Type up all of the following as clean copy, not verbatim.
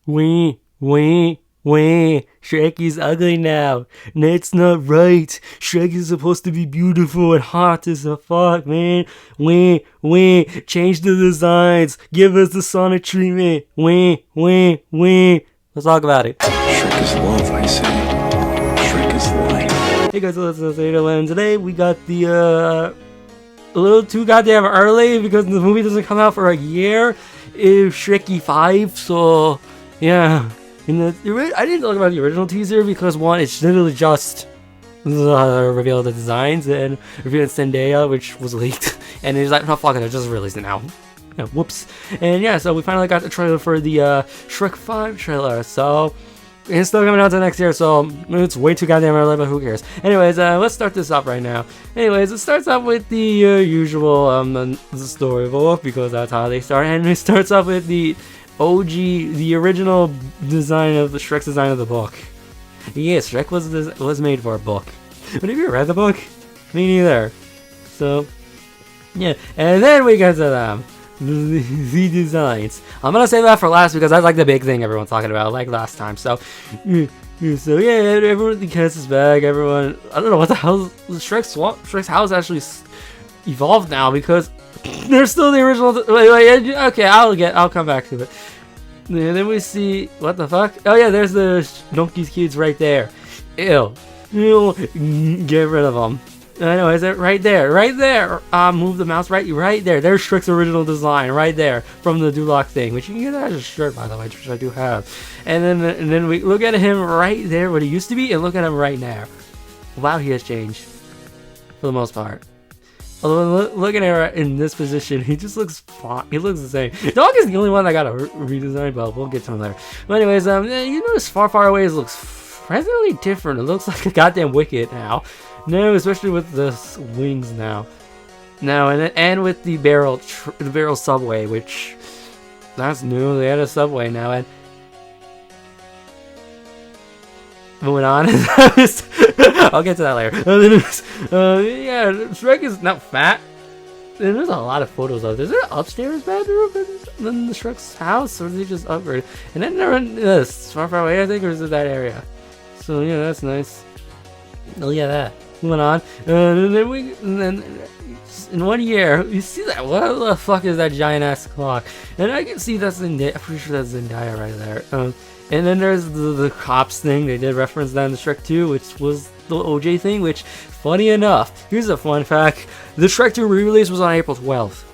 Shrek is ugly now. That's not right. Shrek is supposed to be beautiful and hot as a fuck, man. Change the designs. Give us the Sonic treatment. Let's talk about it. Shrek is love, I say. Shrek is life. Hey guys, let's and today we got the a little too goddamn early because the movie doesn't come out for a year. If Shrekky 5, so yeah. I didn't talk about the original teaser because one, it's literally just reveal the designs and reveal Zendaya, which was leaked, and he's like, no, fuck it, I just released it now. Yeah, whoops. And yeah, so we finally got the trailer for the Shrek 5 trailer. So it's still coming out to next year, so it's way too goddamn early, but who cares? Anyways, let's start this up right now. Anyways, it starts off with the usual the storybook because that's how they start, and it starts off with the OG, the original design of the Shrek's design of the book. Yes, Shrek was made for a book. But have you read the book? Me neither. So yeah, and then we get to them. The designs. I'm gonna save that for last because that's like the big thing everyone's talking about, like last time. So yeah, everyone, the cast is back. Everyone, I don't know what the hell. Shrek's house actually evolved now because there's still the original. Wait, okay, I'll come back to it. And then we see what the fuck. Oh yeah, there's the Donkey's kids right there. Ew, get rid of them. I know, is it right there? Move the mouse right there. There's Shrek's original design right there from the Duloc thing, which you can get as a shirt, by the way, which I do have. And then we look at him right there, what he used to be, and look at him right now. Wow, he has changed for the most part. Although looking at her in this position, he just looks fine. He looks the same. Dog is the only one that got a redesign, but we'll get to him later. But anyways, you notice far away it looks presently different. It looks like a goddamn Wicket now. No, especially with the wings now. And with the barrel subway, which that's new. They had a subway now, and moving on. I'll get to that later. Yeah, Shrek is not fat. And there's a lot of photos of this. Is there an upstairs bedroom in the Shrek's house, or is he just upgraded? And then they're in this far away, I think, or is it that area? So yeah, that's nice. Oh yeah, that. Moving on. And then in 1 year, you see that? What the fuck is that giant ass clock? And I can see that's Zendaya. I'm pretty sure that's Zendaya right there. And then there's the cops thing. They did reference that in the Shrek 2, which was the OJ thing, which, funny enough, here's a fun fact. The Shrek 2 re-release was on April 12th,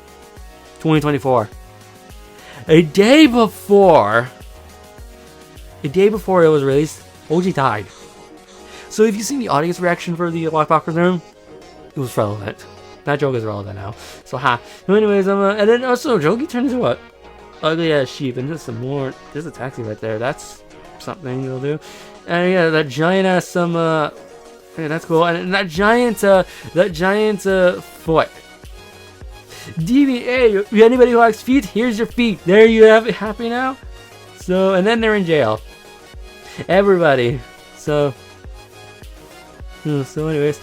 2024. A day before it was released, OJ died. So if you've seen the audience reaction for the Lock Popcorn Room, it was relevant. That joke is relevant now. So anyways, and then also Jogi turned into what? Ugly ass sheep, and just some more. There's a taxi right there. That's something you'll do. And yeah, that giant ass yeah, that's cool. And that giant foot. DVA. Anybody who likes feet, here's your feet. There you have it. Happy now. So and then they're in jail. Everybody. So anyways,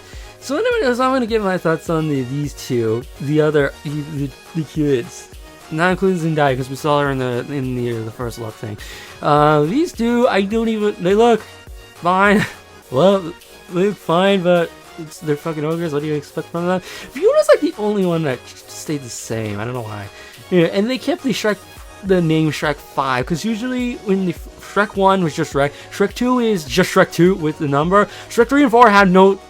I'm gonna give my thoughts on these two, the kids, not including Zendaya because we saw her in the first look thing. These two, they look fine. Well, they look fine, but they're fucking ogres. What do you expect from them? Fiona's like the only one that stayed the same. I don't know why. Yeah, and they kept the name Shrek 5 because usually when the Shrek 1 was just Shrek. Shrek 2 is just Shrek 2 with the number. Shrek 3 and 4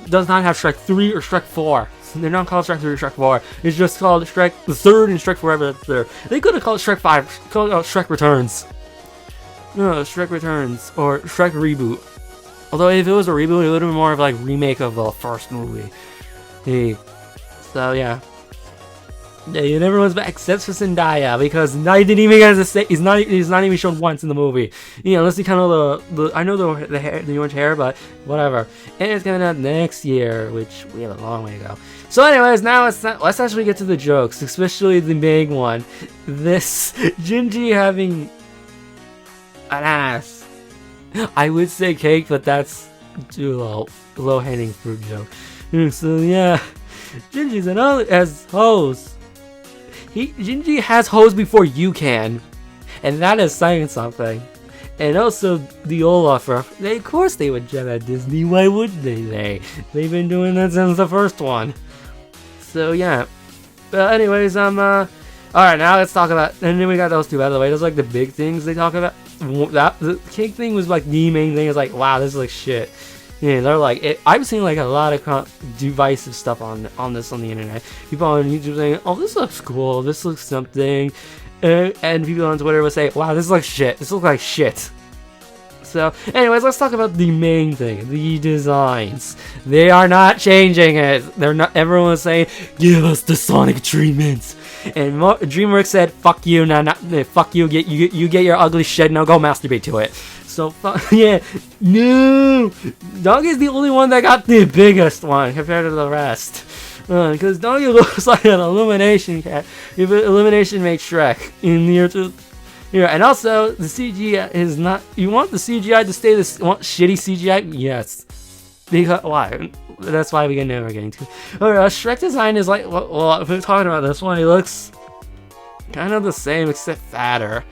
does not have Shrek 3 or Shrek 4. So they're not called Shrek 3 or Shrek 4. It's just called Shrek the Third and Shrek Forever the Third. They could have called it Shrek 5, called it Shrek Returns. No, Shrek Returns or Shrek Reboot. Although if it was a reboot, it would have been more of like remake of the first movie. Hey, so yeah. Yeah, and everyone's back except for Zendaya because Zendaya didn't even get to say he's not even shown once in the movie. You know, unless he kind of I know the hair, the orange hair, but whatever. And it's coming out next year, which we have a long way to go. So, anyways, now let's actually get to the jokes, especially the big one. This Gingy having an ass. I would say cake, but that's too low hanging fruit joke. So yeah, Gingy's has hoes. Gingy has hoes before you can, and that is saying something. And also the Olaf reference. Of course they would jet at Disney. Why wouldn't they? They've been doing that since the first one. So yeah. But anyways, alright, now let's talk about, and then we got those two, by the way. Those are like the big things they talk about. That the cake thing was like the main thing. It's like, wow, this is like shit. Yeah, they're like, I've seen like a lot of divisive stuff on this on the internet. People on YouTube saying, oh, this looks cool, this looks something. And people on Twitter would say, wow, this looks shit, this looks like shit. So, anyways, let's talk about the main thing, the designs. They are not changing it. They're not. Everyone was saying, give us the Sonic treatments. And DreamWorks said, fuck you, fuck you, you get your ugly shit, now go masturbate to it. So, yeah, no! Donkey's the only one that got the biggest one compared to the rest. Because Donkey looks like an Illumination cat. If Illumination made Shrek in the year 2. Yeah, and also, the CGI is not. You want the CGI to stay this. Want shitty CGI? Yes. Because, why? That's why we never getting to. Okay, Shrek design is like. Well, if we're talking about this one, he looks kind of the same, except fatter.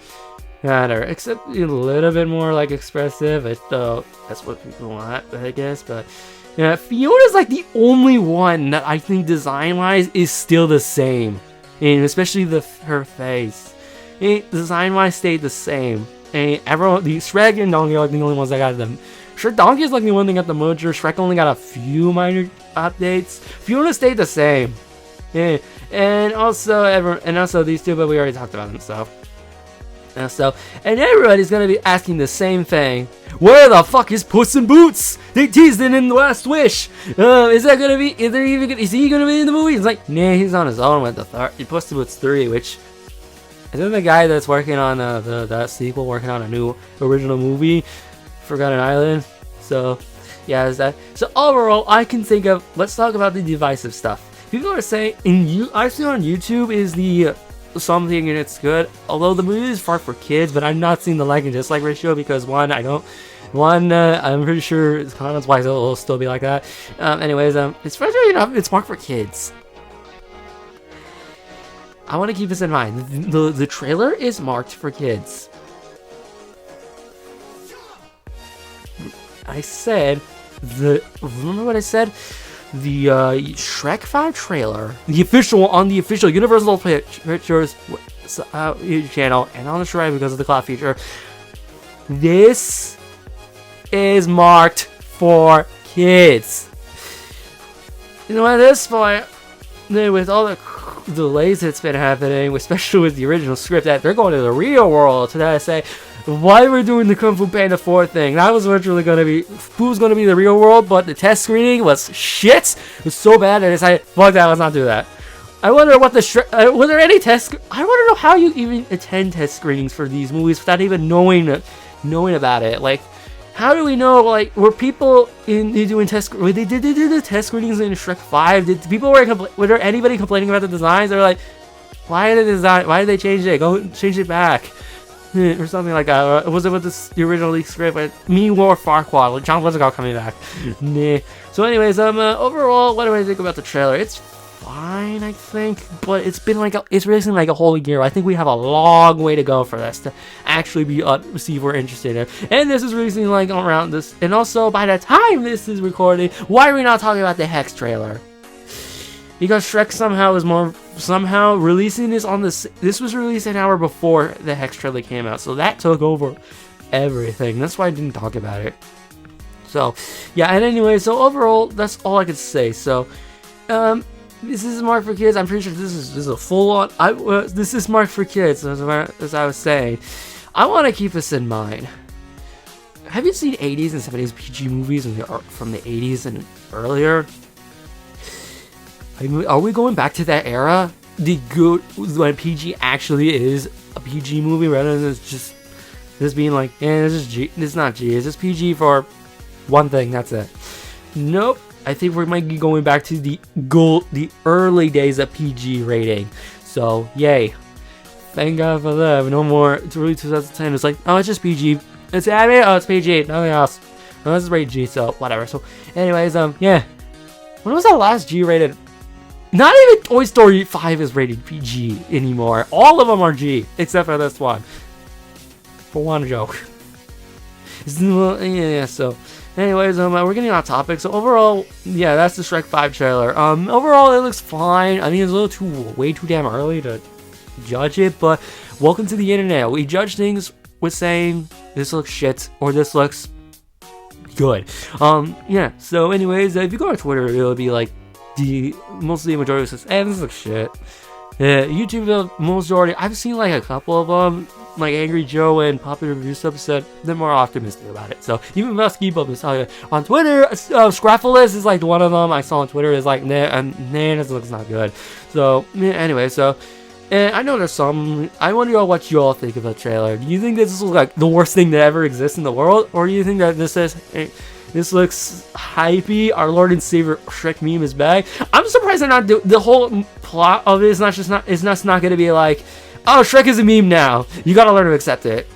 Except a little bit more like expressive. Though that's what people want, I guess. But yeah, Fiona's like the only one that I think design-wise is still the same, and especially her face. Design-wise stayed the same. And everyone, the Shrek and Donkey are like the only ones that got them. Sure, Donkey is like the one that got the merger. Shrek only got a few minor updates. Fiona stayed the same. Yeah, and also these two, but we already talked about them. So, and everybody's gonna be asking the same thing. Where the fuck is Puss in Boots? They teased it in The Last Wish. Is he gonna be in the movie? It's like, nah, he's on his own with the Puss in Boots 3, which is then the guy that's working on that sequel, working on a new original movie, Forgotten Island. So, yeah, is that. So overall, I can think of. Let's talk about the divisive stuff. People are saying I've seen on YouTube is the something and it's good. Although the movie is far for kids, but I'm not seeing the like and dislike ratio because I'm pretty sure comments wise it'll still be like that. Anyways, it's frustrating enough. It's marked for kids. I want to keep this in mind. The trailer is marked for kids. Remember what I said? The Shrek 5 trailer, the official Universal Pictures channel, and on the Shrek because of the cloud feature. This is marked for kids. You know, at this point, with all the delays that's been happening, especially with the original script, that they're going to the real world to say, why we're doing the Kung Fu Panda 4 thing. That was originally going to be, who's going to be the real world, but the test screening was shit. It was so bad that I decided, fuck that, let's not do that. I wonder what were there any test, I want to know how you even attend test screenings for these movies without even knowing about it. Like, how do we know, like, were people doing test, did they do the test screenings in Shrek 5? Were there anybody complaining about the designs? They're like, why did they change it? Go change it back. Or something like that. Or was it with the original script? Me or Farquaad, John Lithgow coming back. Nah. So anyways, overall, what do I think about the trailer? It's fine, I think, but it's releasing like a whole year. I think we have a long way to go for this to actually see if we're interested in. And this is releasing like around this, and also by the time this is recording, why are we not talking about the Hex trailer? Because Shrek somehow releasing this on this was released an hour before the Hex trailer came out, so that took over everything. That's why I didn't talk about it. So yeah, and anyway, so overall, that's all I could say. So this is marked for kids. I'm pretty sure this is a full on. This is marked for kids, as I was saying. I want to keep this in mind. Have you seen 80s and 70s PG movies from the 80s and earlier? Are we going back to that era? When PG actually is a PG movie rather than just being like, this is G. It's not G. It's just PG for one thing. That's it. Nope. I think we might be going back to the early days of PG rating. So yay! Thank God for that. No more. It's really 2010. It's like, oh, it's just PG. It's anime. Oh, it's PG. Nothing else. Oh, this is rated G. So whatever. So, anyways, yeah. When was the last G-rated? Not even Toy Story 5 is rated PG anymore. All of them are G, except for this one. For one joke. Yeah, so anyways, we're getting off topic. So overall, yeah, that's the Shrek 5 trailer. Overall, it looks fine. I mean, it's a little way too damn early to judge it, but welcome to the internet. We judge things with saying this looks shit or this looks good. Yeah. So anyways, if you go on Twitter, it'll be like mostly the majority says, "Hey, this looks shit." Yeah, YouTube, the majority. I've seen like a couple of them, like Angry Joe and Popular Review Stuff said they're more optimistic about it. So even Muskie Bub is telling on Twitter, Scraffulous is like one of them I saw on Twitter is like, nah, this looks not good. So yeah, anyway, so. And I know there's some. I wonder what you all think of the trailer. Do you think this is like the worst thing that ever exists in the world, or do you think that this looks hypey? Our Lord and Savior Shrek meme is back. I'm surprised they're not. The whole plot of it is not going to be like, oh, Shrek is a meme now. You got to learn to accept it.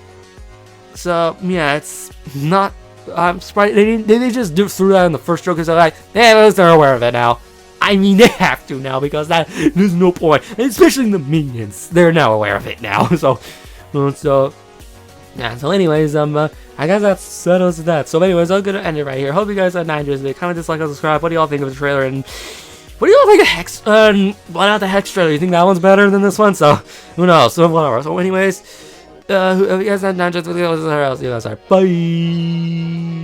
So yeah, it's not. I'm surprised they just threw that in the first joke because they're like, yeah, they're aware of it now. I mean, they have to now because there's no point, and especially the minions. They're now aware of it now. So yeah. So anyways, I guess that settles that. So anyways, I'm gonna end it right here. Hope you guys enjoyed this video. Comment, dislike, and subscribe. What do y'all think of the trailer? And what do y'all think of Hex? What about the Hex trailer? You think that one's better than this one? So who knows? So whatever. So anyways, if you guys enjoyed this video, I'll see you guys later. Bye.